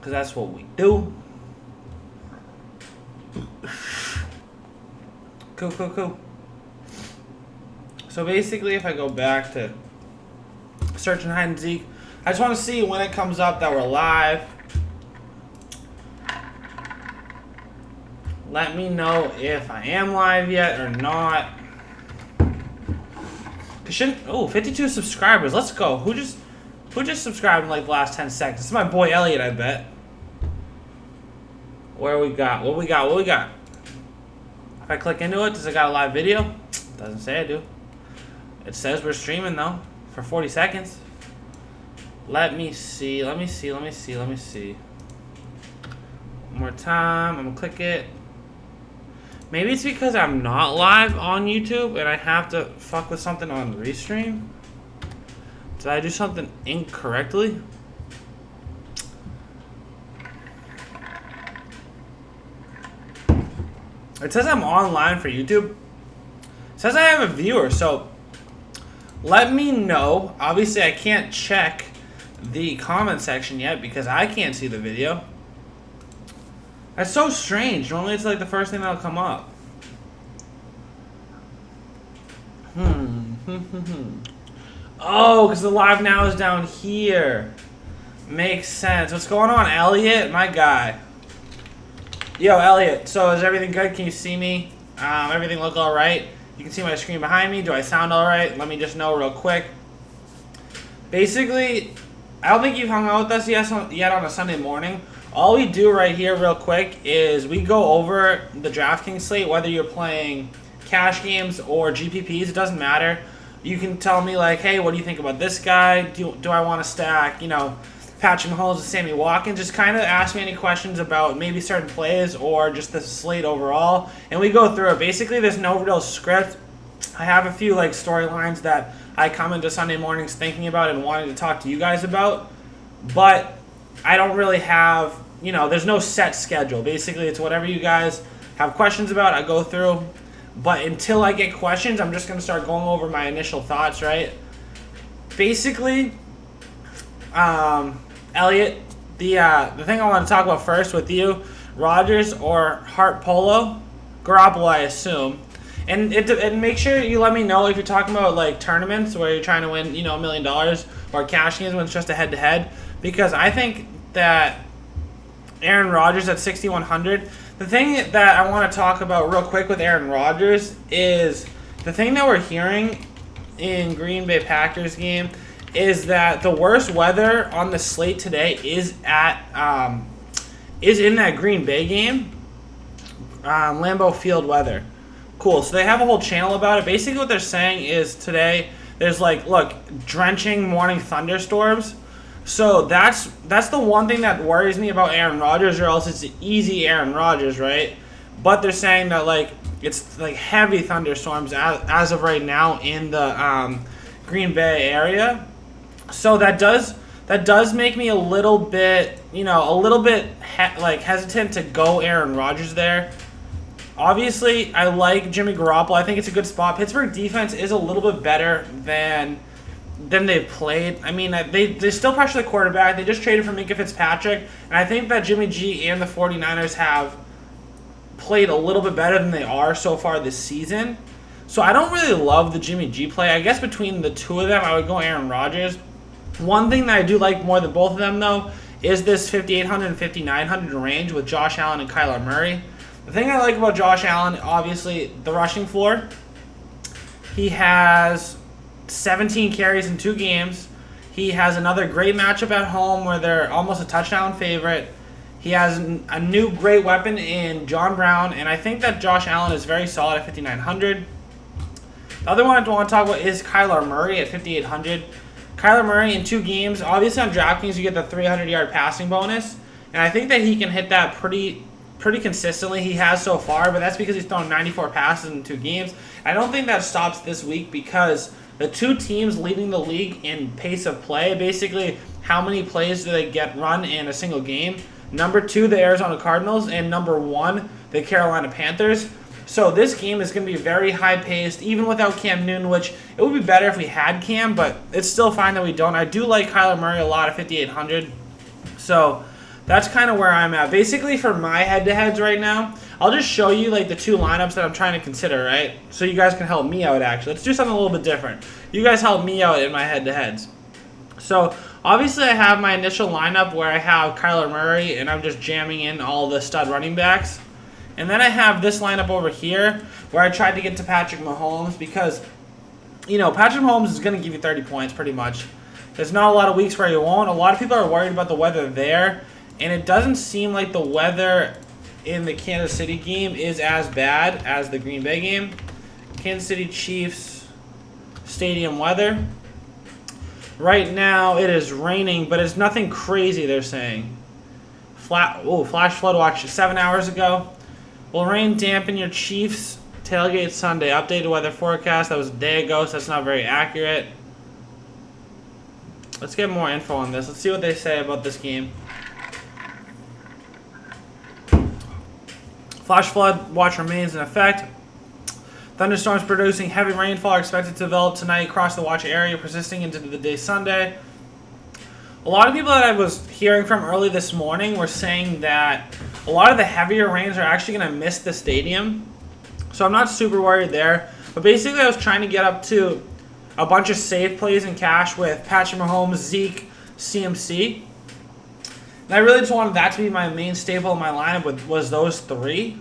because that's what we do. Cool. So basically, if I go back to search and hide and seek, I just want to see when it comes up that we're live. Let me know if I am live yet or not. Oh, 52 subscribers. Let's go. Who just subscribed in like the last 10 seconds? This is my boy Elliot, I bet. What we got? If I click into it, does it got a live video? Doesn't say I do. It says we're streaming though for 40 seconds. Let me see. One more time. I'm gonna click it. Maybe it's because I'm not live on YouTube and I have to fuck with something on Restream. Did I do something incorrectly? It says I'm online for YouTube. It says I have a viewer, so let me know. Obviously, I can't check the comment section yet because I can't see the video. That's so strange. Normally, it's like the first thing that'll come up. Oh, because the live now is down here. Makes sense. What's going on, Elliot? My guy. Yo, Elliot. So is everything good? Can you see me? Everything look all right? You can see my screen behind me. Do I sound all right? Let me just know real quick. Basically, I don't think you've hung out with us yet on a Sunday morning. All we do right here real quick is we go over the Draftkings slate, whether you're playing cash games or GPPs, it doesn't matter. You can tell me like, hey, what do you think about this guy? Do I want to stack, Patrick Mahomes and Sammy Watkins? Just kind of ask me any questions about maybe certain plays or just the slate overall, and we go through it. Basically, there's no real script. I have a few like storylines that I come into Sunday mornings thinking about and wanting to talk to you guys about, but I don't really have, there's no set schedule. Basically, it's whatever you guys have questions about, I go through. But until I get questions, I'm just going to start going over my initial thoughts, right? Basically, Elliot, the thing I want to talk about first with you, Rodgers or Hart Polo, Garoppolo, I assume. And make sure you let me know if you're talking about like tournaments where you're trying to win, $1 million, or cash games when it's just a head-to-head. Because I think that Aaron Rodgers at 6,100. The thing that I want to talk about real quick with Aaron Rodgers is the thing that we're hearing in Green Bay Packers game is that the worst weather on the slate today is in that Green Bay game, Lambeau Field weather. Cool. So they have a whole channel about it. Basically, what they're saying is today there's drenching morning thunderstorms. So that's the one thing that worries me about Aaron Rodgers, or else it's easy Aaron Rodgers, right? But they're saying that it's heavy thunderstorms as of right now in the Green Bay area. So that does make me a little bit hesitant to go Aaron Rodgers there. Obviously, I like Jimmy Garoppolo. I think it's a good spot. Pittsburgh defense is a little bit better than they've played. I mean, they still pressure the quarterback. They just traded for Minka Fitzpatrick. And I think that Jimmy G and the 49ers have played a little bit better than they are so far this season. So I don't really love the Jimmy G play. I guess between the two of them, I would go Aaron Rodgers. One thing that I do like more than both of them, though, is this 5,800 and 5,900 range with Josh Allen and Kyler Murray. The thing I like about Josh Allen, obviously, the rushing floor. He has 17 carries in 2 games. He has another great matchup at home where they're almost a touchdown favorite. He has a new great weapon in John Brown, and I think that Josh Allen is very solid at 5,900. The other one I want to talk about is Kyler Murray at 5,800. Kyler Murray in 2 games. Obviously on DraftKings you get the 300-yard passing bonus, and I think that he can hit that pretty consistently. He has so far, but that's because he's thrown 94 passes in 2 games. I don't think that stops this week because the 2 teams leading the league in pace of play, basically how many plays do they get run in a single game? Number 2, the Arizona Cardinals, and number 1, the Carolina Panthers. So this game is going to be very high-paced, even without Cam Newton, which it would be better if we had Cam, but it's still fine that we don't. I do like Kyler Murray a lot at 5,800. So That's kind of where I'm at. Basically, for my head-to-heads right now, I'll just show you like the two lineups that I'm trying to consider, right? So you guys can help me out, actually. Let's do something a little bit different. You guys help me out in my head-to-heads. So, obviously, I have my initial lineup where I have Kyler Murray, and I'm just jamming in all the stud running backs. And then I have this lineup over here where I tried to get to Patrick Mahomes because, you know, Patrick Mahomes is going to give you 30 points pretty much. There's not a lot of weeks where he won't. A lot of people are worried about the weather there. And it doesn't seem like the weather in the Kansas City game is as bad as the Green Bay game. Kansas City Chiefs stadium weather. Right now it is raining, but it's nothing crazy, they're saying. Flash flood watch 7 hours ago. Will rain dampen your Chiefs tailgate Sunday? Updated weather forecast. That was a day ago, so that's not very accurate. Let's get more info on this. Let's see what they say about this game. Flash flood watch remains in effect. Thunderstorms producing heavy rainfall are expected to develop tonight across the watch area, persisting into the day Sunday. A lot of people that I was hearing from early this morning were saying that a lot of the heavier rains are actually going to miss the stadium. So I'm not super worried there. But basically I was trying to get up to a bunch of safe plays in cash with Patrick Mahomes, Zeke, CMC. And I really just wanted that to be my main staple in my lineup was those three.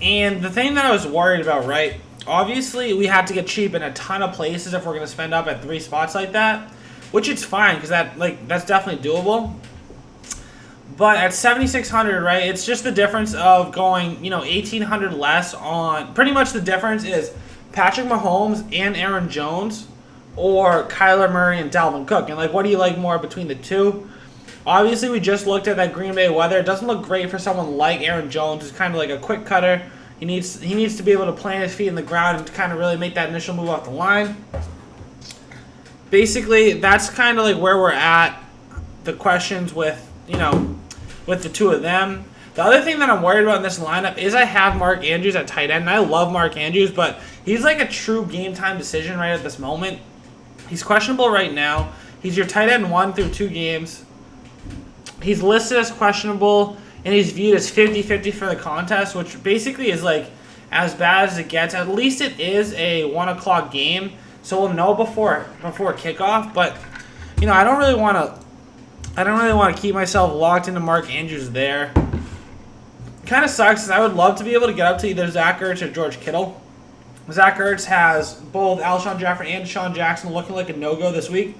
And the thing that I was worried about, right, obviously we had to get cheap in a ton of places if we're going to spend up at 3 spots like that, which it's fine because that's definitely doable. But at 7,600, right, it's just the difference of going, 1,800 less on. Pretty much the difference is Patrick Mahomes and Aaron Jones or Kyler Murray and Dalvin Cook. And, what do you like more between the two? Obviously, we just looked at that Green Bay weather. It doesn't look great for someone like Aaron Jones, who's kind of like a quick cutter. He needs to be able to plant his feet in the ground and kind of really make that initial move off the line. Basically, that's kind of where we're at. The questions with the two of them. The other thing that I'm worried about in this lineup is I have Mark Andrews at tight end, and I love Mark Andrews, but he's like a true game-time decision right at this moment. He's questionable right now. He's your tight end 1 through 2 games. He's listed as questionable, and he's viewed as 50-50 for the contest, which basically is as bad as it gets. At least it is a 1 o'clock game, so we'll know before kickoff. But I don't really want to keep myself locked into Mark Andrews there. Kind of sucks because I would love to be able to get up to either Zach Ertz or George Kittle. Zach Ertz has both Alshon Jeffrey and Deshaun Jackson looking like a no-go this week.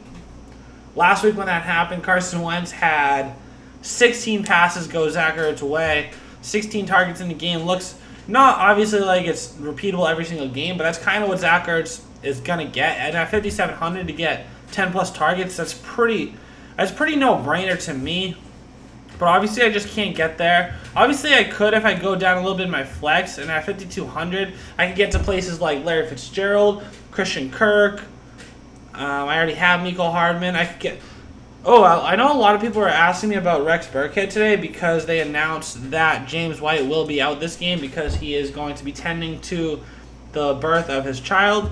Last week when that happened, Carson Wentz had 16 passes go Zach Ertz away, 16 targets in the game. Looks not obviously like it's repeatable every single game, but that's kind of what Zach Ertz is going to get. And at 5,700 to get 10-plus targets, that's pretty no-brainer to me. But obviously I just can't get there. Obviously I could if I go down a little bit in my flex, and at 5,200 I could get to places like Larry Fitzgerald, Christian Kirk. I already have Mecole Hardman. I could get... Oh, I know a lot of people are asking me about Rex Burkhead today because they announced that James White will be out this game because he is going to be tending to the birth of his child.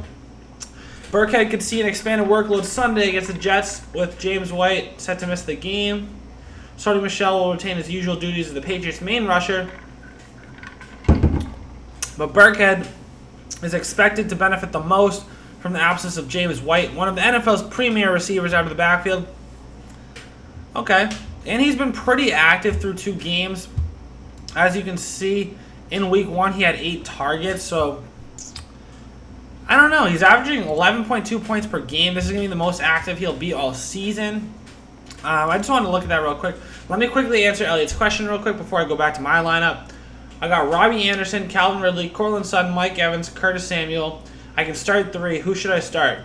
Burkhead could see an expanded workload Sunday against the Jets with James White set to miss the game. Sony Michel will retain his usual duties as the Patriots' main rusher. But Burkhead is expected to benefit the most from the absence of James White, one of the NFL's premier receivers out of the backfield. Okay. And he's been pretty active through 2 games. As you can see, in week 1 he had 8 targets, so I don't know. He's averaging 11.2 points per game. This is going to be the most active he'll be all season. I just wanted to look at that real quick. Let me quickly answer Elliot's question real quick before I go back to my lineup. I got Robbie Anderson, Calvin Ridley, Courtland Sutton, Mike Evans, Curtis Samuel. I can start 3. Who should I start?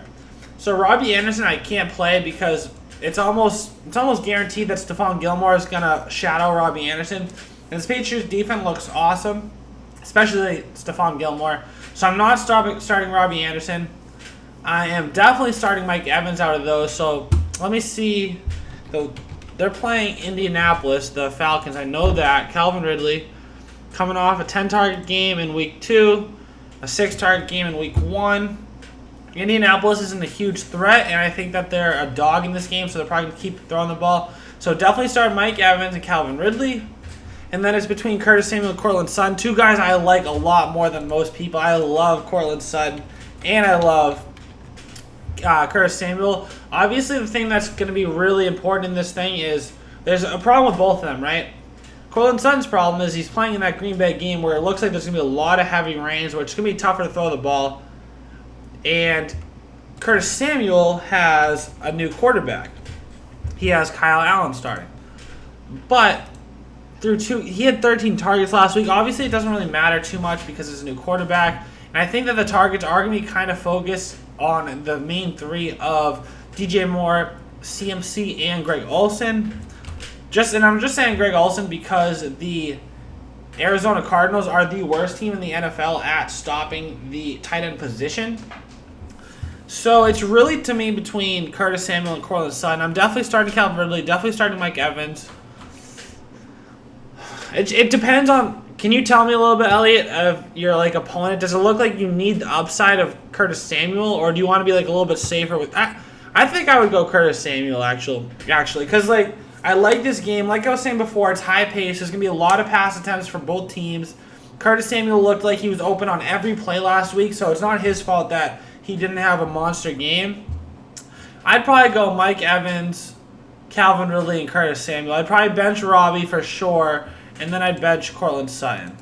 So Robbie Anderson I can't play because it's almost guaranteed that Stephon Gilmore is going to shadow Robbie Anderson. And the Patriots defense looks awesome, especially Stephon Gilmore. So I'm not starting Robbie Anderson. I am definitely starting Mike Evans out of those. So let me see. They're playing Indianapolis, the Falcons. I know that. Calvin Ridley coming off a 10-target game in week 2, a 6-target game in week 1. Indianapolis isn't a huge threat, and I think that they're a dog in this game, so they're probably going to keep throwing the ball. So definitely start Mike Evans and Calvin Ridley. And then it's between Curtis Samuel and Courtland Sutton. Two guys I like a lot more than most people. I love Courtland Sutton, and I love Curtis Samuel. Obviously, the thing that's going to be really important in this thing is there's a problem with both of them, right? Courtland Sutton's problem is he's playing in that Green Bay game where it looks like there's going to be a lot of heavy rains, which is going to be tougher to throw the ball. And Curtis Samuel has a new quarterback. He has Kyle Allen starting. But he had 13 targets last week. Obviously, it doesn't really matter too much because it's a new quarterback. And I think that the targets are going to be kind of focused on the main three of DJ Moore, CMC, and Greg Olsen. I'm just saying Greg Olsen because the Arizona Cardinals are the worst team in the NFL at stopping the tight end position. So it's really, to me, between Curtis Samuel and Courtland Sutton. I'm definitely starting Calvin Ridley, definitely starting Mike Evans. It depends on... Can you tell me a little bit, Elliot, of your opponent? Does it look like you need the upside of Curtis Samuel, or do you want to be a little bit safer with that? I think I would go Curtis Samuel, actually, because I like this game. Like I was saying before, it's high pace. There's going to be a lot of pass attempts for both teams. Curtis Samuel looked like he was open on every play last week, so it's not his fault that he didn't have a monster game. I'd probably go Mike Evans, Calvin Ridley, and Curtis Samuel. I'd probably bench Robbie for sure, and then I'd bench Courtland Sutton.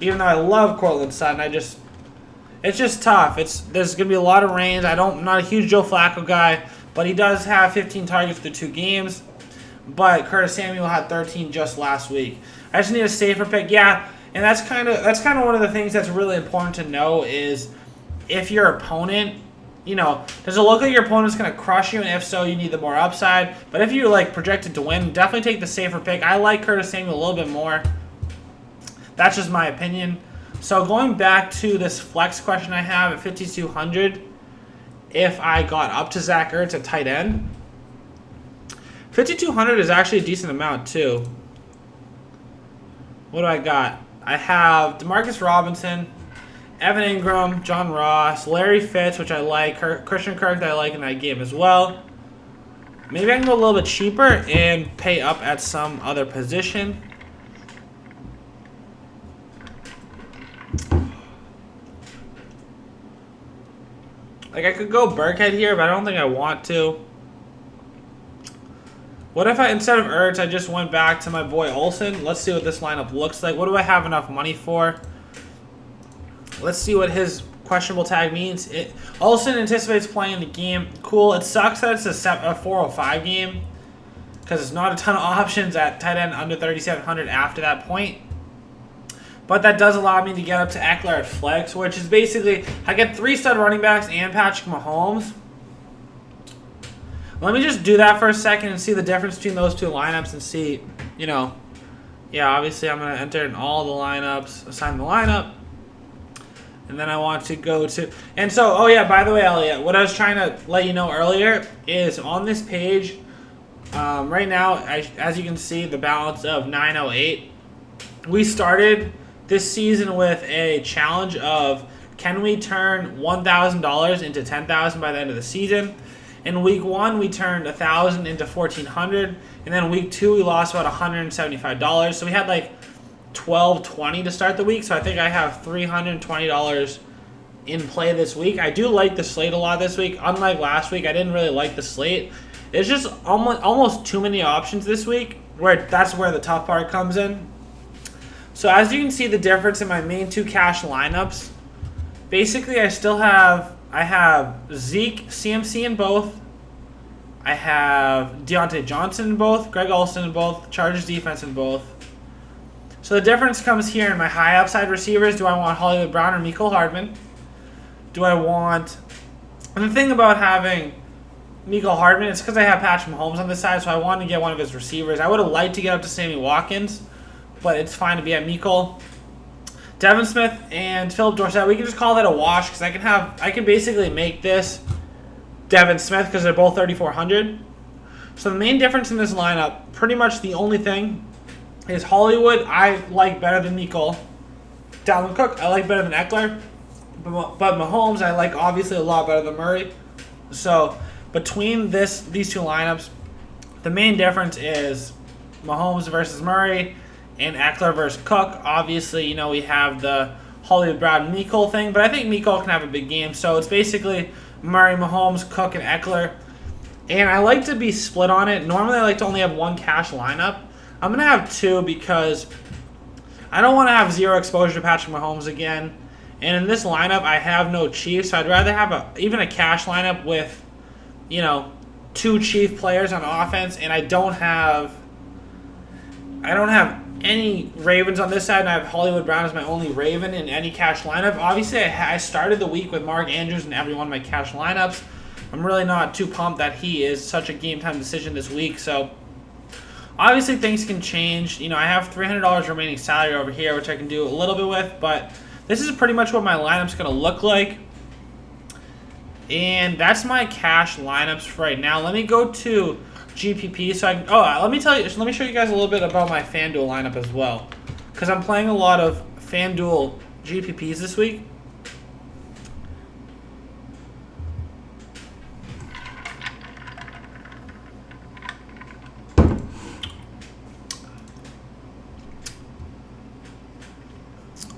Even though I love Courtland Sutton, it's just tough. There's going to be a lot of rains. I'm not a huge Joe Flacco guy, but he does have 15 targets through 2 games. But Curtis Samuel had 13 just last week. I just need a safer pick. Yeah, and that's kind of one of the things that's really important to know is if your opponent, does it look like your opponent's going to crush you? And if so, you need the more upside. But if you're projected to win, definitely take the safer pick. I like Curtis Samuel a little bit more. That's just my opinion. So going back to this flex question I have at 5,200, if I got up to Zach Ertz at tight end, 5,200 is actually a decent amount too. What do I got? I have Demarcus Robinson, Evan Ingram, John Ross, Larry Fitz, which I like, Christian Kirk that I like in that game as well. Maybe I can go a little bit cheaper and pay up at some other position. I could go Burkhead here, but I don't think I want to. What if instead of Ertz, I just went back to my boy Olsen? Let's see what this lineup looks like. What do I have enough money for? Let's see what his questionable tag means. Olsen anticipates playing the game. Cool. It sucks that it's a 405 game because there's not a ton of options at tight end under 3,700 after that point. But that does allow me to get up to Eckler at flex, which is basically I get 3 stud running backs and Patrick Mahomes. Let me just do that for a second and see the difference between those two lineups and see, yeah, obviously I'm going to enter in all the lineups, assign the lineup. And then I want to go to, and so, oh yeah, by the way, Elliot, what I was trying to let you know earlier is on this page, right now, as you can see, the balance of 908. We started this season with a challenge of can we turn $1,000 into $10,000 by the end of the season. In week 1, we turned $1,000 into $1,400, and then week 2, we lost about $175. So we had $1,220 to start the week. So I think I have $320 in play this week. I do like the slate a lot this week. Unlike last week, I didn't really like the slate. It's just almost too many options this week. That's where the tough part comes in. So as you can see, the difference in my main 2 cash lineups. Basically, I have Zeke, CMC in both. I have Deontay Johnson in both, Greg Olsen in both, Chargers defense in both. So the difference comes here in my high upside receivers. Do I want Hollywood Brown or Mecole Hardman? Do I want... And the thing about having Mecole Hardman, it's because I have Patrick Mahomes on this side, so I wanted to get one of his receivers. I would have liked to get up to Sammy Watkins, but it's fine to be at Mecole. Devin Smith and Philip Dorsett, we can just call that a wash because I can basically make this Devin Smith because they're both 3,400. So the main difference in this lineup, pretty much the only thing, is Hollywood I like better than Mecole. Dalvin Cook I like better than Eckler. But Mahomes I like obviously a lot better than Murray. So between these two lineups, The main difference is Mahomes versus Murray and Eckler versus Cook. Obviously, you know, we have the Hollywood Brown Mecole thing, but I think Mecole can have a big game. So it's basically Murray, Mahomes, Cook, and Eckler. And I like to be split on it. Normally, I like to only have one cash lineup. I'm going to have two because I don't want to have zero exposure to Patrick Mahomes again. And in this lineup, I have no Chiefs, so I'd rather have even a cash lineup with, you know, two Chief players on offense, and I don't have any Ravens on this side, and I have Hollywood Brown as my only Raven in any cash lineup. Obviously, I started the week with Mark Andrews in every one of my cash lineups. I'm really not too pumped that he is such a game-time decision this week, so obviously things can change. You know, I have $300 remaining salary over here, which I can do a little bit with, but this is pretty much what my lineup's going to look like. And that's my cash lineups for right now. Let me go to GPP so I can... Oh, let me show you guys a little bit about my FanDuel lineup as well. Because I'm playing a lot of FanDuel GPPs this week.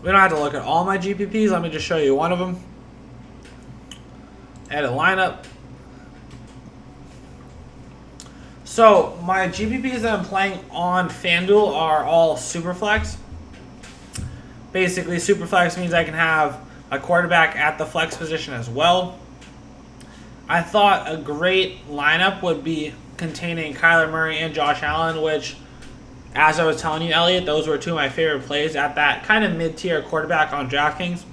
We don't have to look at all my GPPs. Let me just show you one of them. Add a lineup. So my GPPs that I'm playing on FanDuel are all Superflex. Basically, Superflex means I can have a quarterback at the flex position as well. I thought a great lineup would be containing Kyler Murray and Josh Allen, which, as I was telling you, Elliot, those were two of my favorite plays at that kind of mid-tier quarterback on DraftKings.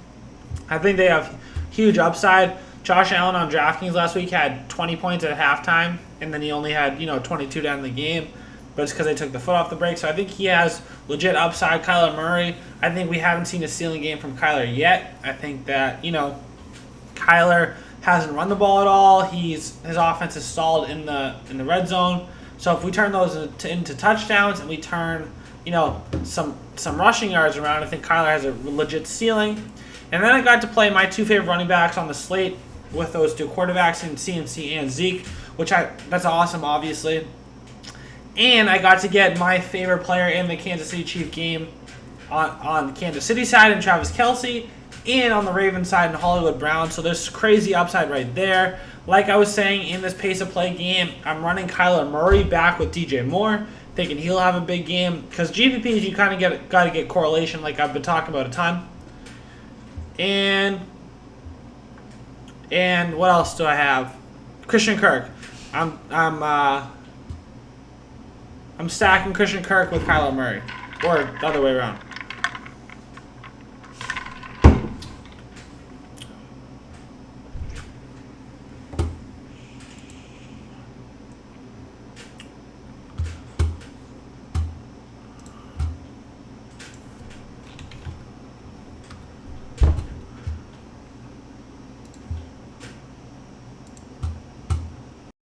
I think they have huge upside. Josh Allen on DraftKings last week had 20 points at halftime, and then he only had, 22 down the game. But it's because they took the foot off the brake. So I think he has legit upside. Kyler Murray, I think we haven't seen a ceiling game from Kyler yet. I think that, Kyler hasn't run the ball at all. His offense is solid in the red zone. So if we turn those into touchdowns and we turn, some rushing yards around, I think Kyler has a legit ceiling. And then I got to play my two favorite running backs on the slate with those two quarterbacks in CMC and Zeke, that's awesome, obviously. And I got to get my favorite player in the Kansas City Chiefs game on Kansas City side and Travis Kelce, and on the Ravens side and Hollywood Brown. So there's crazy upside right there. Like I was saying, in this pace of play game, I'm running Kyler Murray back with DJ Moore, thinking he'll have a big game. Because GPPs, you kind of got to get correlation, like I've been talking about a ton. And what else do I have? Christian Kirk. I'm stacking Christian Kirk with Kyler Murray, or the other way around.